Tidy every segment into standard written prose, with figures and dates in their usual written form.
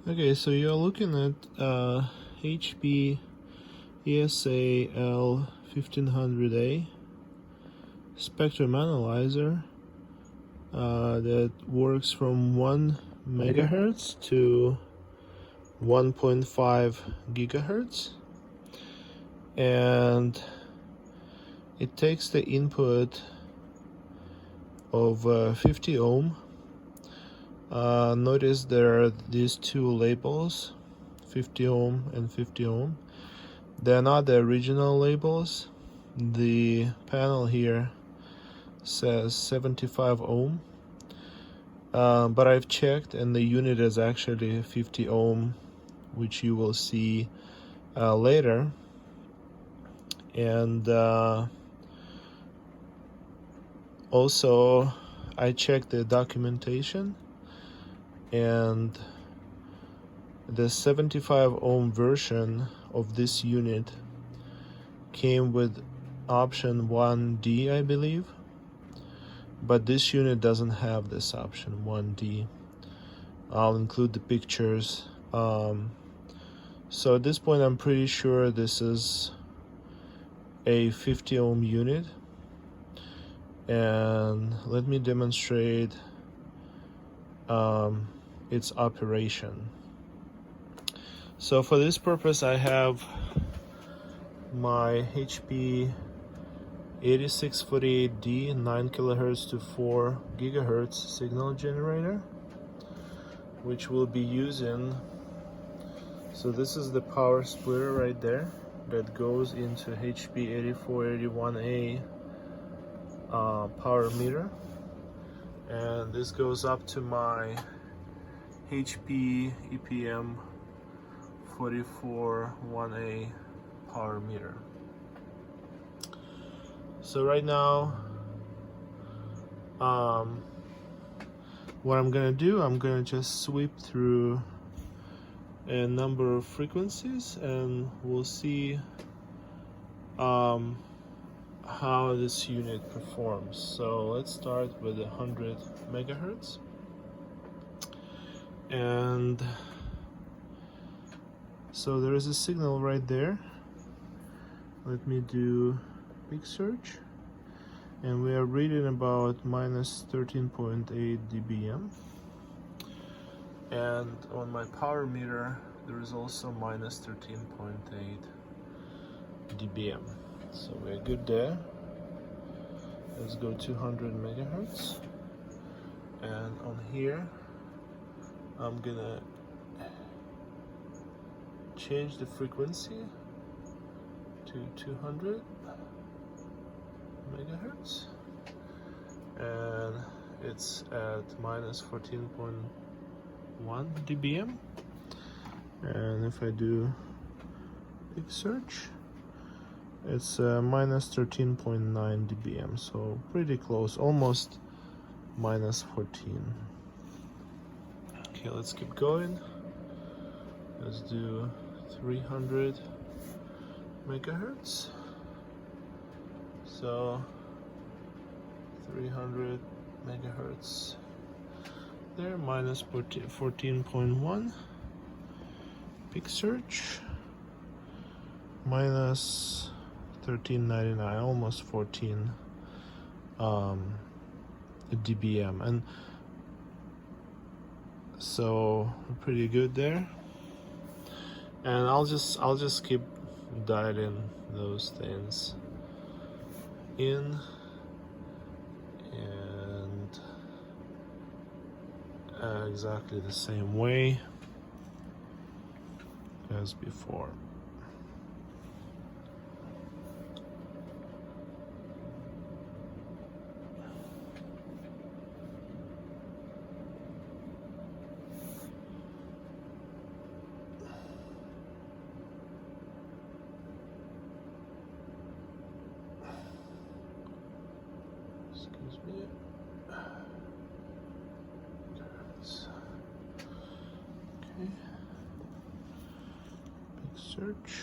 Okay, so you're looking at HP ESA-L1500A spectrum analyzer that works from 1 megahertz to 1.5 gigahertz, and it takes the input of 50 ohm. Notice there are these two labels, 50 ohm and 50 ohm. They're not the original labels. The panel here says 75 ohm, but I've checked and the unit is actually 50 ohm, which you will see later. And also I checked the documentation, and the 75 ohm version of this unit came with option 1D, I believe, but this unit doesn't have this option 1D. I'll include the pictures. So at this point I'm pretty sure this is a 50 ohm unit, and let me demonstrate its operation. So for this purpose I have my HP 8648D 9 kilohertz to 4 gigahertz signal generator, which we'll be using. So this is the power splitter right there that goes into HP 8481A power meter, and this goes up to my HP EPM 441A power meter. So right now what I'm gonna do, I'm gonna just sweep through a number of frequencies and we'll see how this unit performs. So let's start with 100 megahertz, and so there is a signal right there. Let me do big search, and we are reading about minus 13.8 dBm, and on my power meter there is also minus 13.8 dBm, so we're good there. Let's go 200 megahertz, and on here I'm gonna change the frequency to 200 megahertz, and it's at minus 14.1 dBm. And if I do big search, it's minus 13.9 dBm, so pretty close, almost minus 14. Okay, let's keep going. Let's do 300 megahertz. So 300 megahertz there, minus 14.1. Big search, minus 1399, almost 14 dBm, and so pretty good there. And I'll just keep dialing those things in, and exactly the same way as before. Excuse me. Okay. Big search.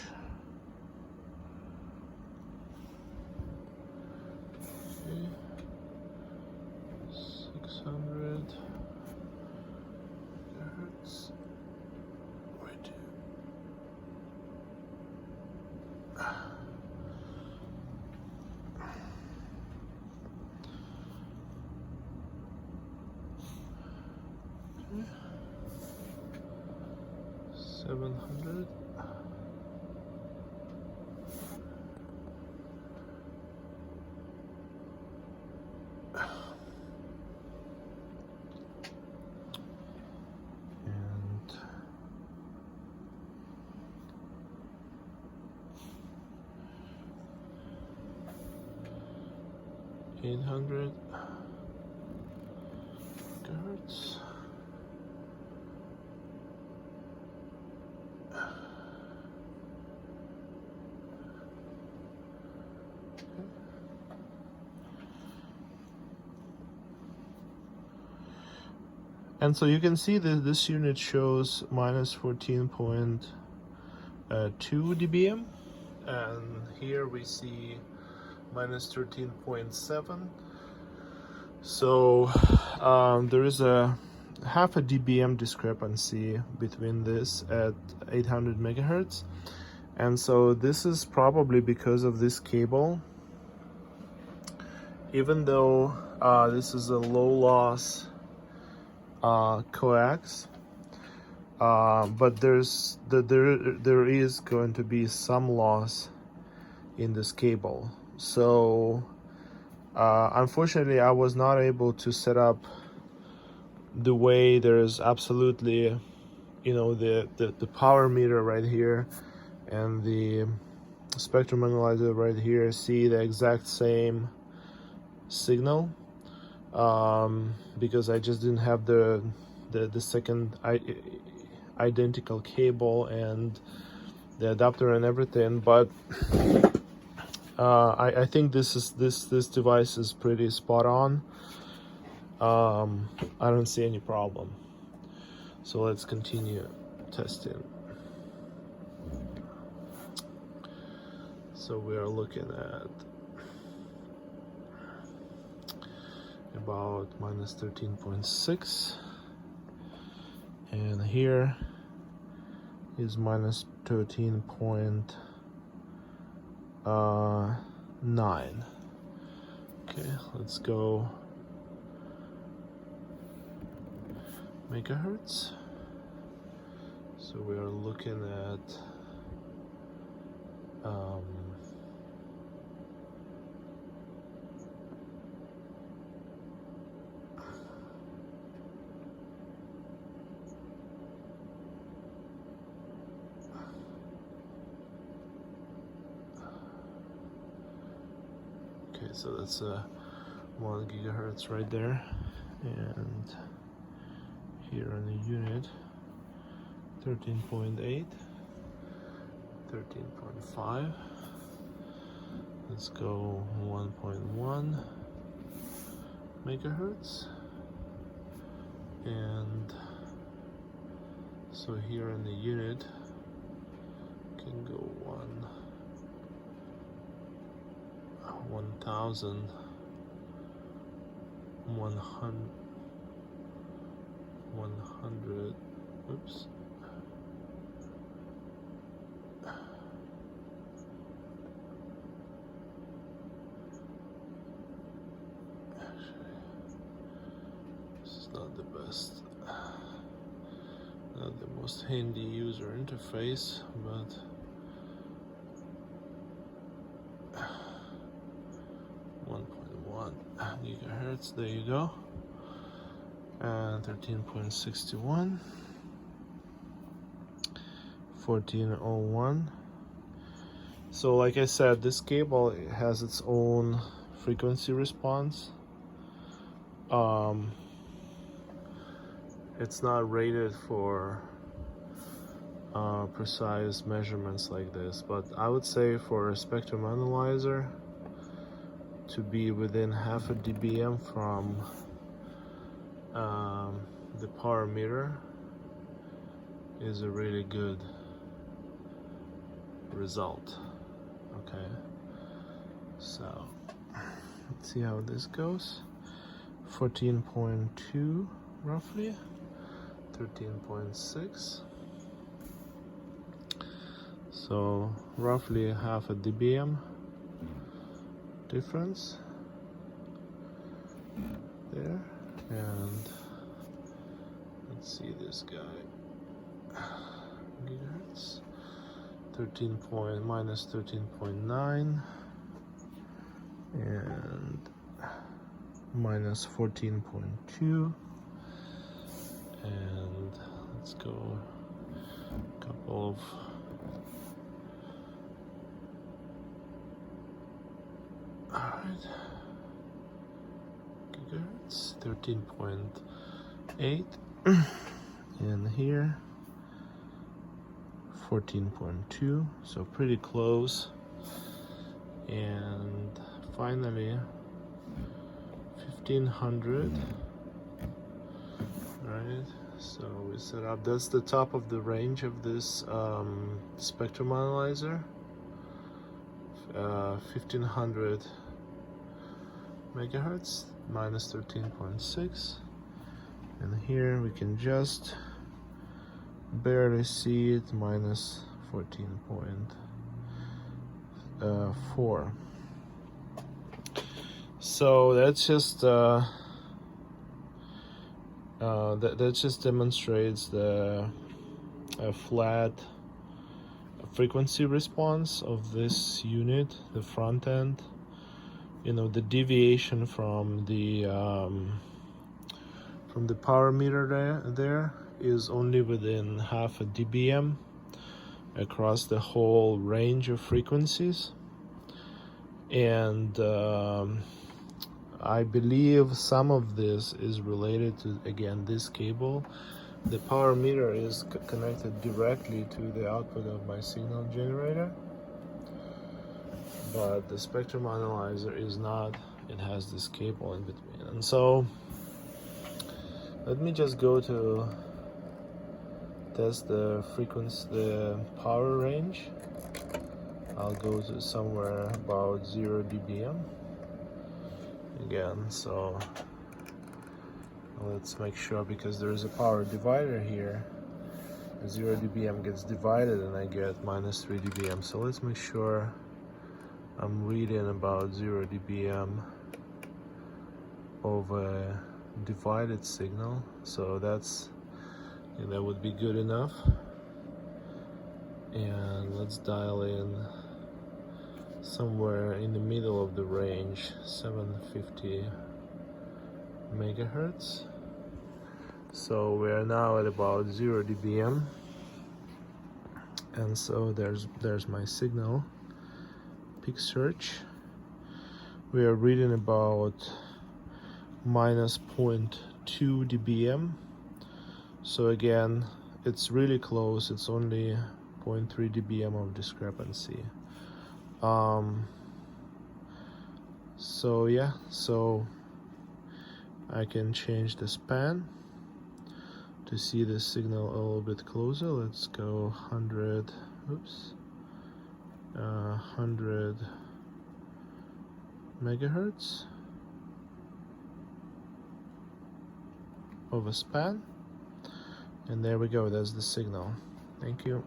Okay. 600 megahertz. $700. And 800 megahertz. And so you can see that this unit shows minus 14.2 dBm, and here we see minus 13.7. So there is a half a dBm discrepancy between this at 800 megahertz, and so this is probably because of this cable. Even though this is a low loss coax, but there is going to be some loss in this cable. So unfortunately I was not able to set up the way there's absolutely, you know, the power meter right here and the spectrum analyzer right here see the exact same signal, because I just didn't have the second identical cable and the adapter and everything. But I think this device is pretty spot on. I don't see any problem. So let's continue testing. So we are looking at about minus 13.6, and here is minus 13.9. Okay, let's go megahertz. So we are looking at okay, so that's 1 gigahertz right there, and here on the unit 13.8, 13.5. Let's go 1.1 megahertz, and so here in the unit can go 1,100. Oops. This is not the best, not the most handy user interface, but 1.1 gigahertz, there you go. And 13.61, 1401. So like I said, this cable has its own frequency response. It's not rated for precise measurements like this, but I would say for a spectrum analyzer to be within half a dBm from the power meter is a really good result. Okay, so let's see how this goes. 14.2 roughly, 13.6. So so roughly half a dBm difference there. And let's see this guy, gigahertz, minus 13.9 and minus 14.2, and let's go a couple of alright, gigahertz, 13.8 and here 14.2, so pretty close. And finally 1500, right? So we set up, that's the top of the range of this spectrum analyzer, 1500 megahertz, minus 13.6, and here we can just barely see it, minus 14.4. So that's just that just demonstrates the flat frequency response of this unit, the front end. You know, the deviation from the power meter there is only within half a dBm across the whole range of frequencies. And I believe some of this is related to, again, this cable. The power meter is connected directly to the output of my signal generator, but the spectrum analyzer is not. It has this cable in between. And so let me just go to test the frequency, the power range. I'll go to somewhere about 0 dBm again. So let's make sure, because there is a power divider here, 0 dBm gets divided and I get minus 3 dBm. So let's make sure I'm reading about 0 dBm of a divided signal. So that's, that would be good enough. And let's dial in somewhere in the middle of the range, 750 megahertz. So we are now at about 0 dBm, and so there's my signal, peak search. We are reading about minus 0.2 dBm. So again, it's really close. It's only 0.3 dBm of discrepancy. So yeah, so I can change the span to see the signal a little bit closer. Let's go 100 megahertz of a span, and there we go. That's the signal. Thank you.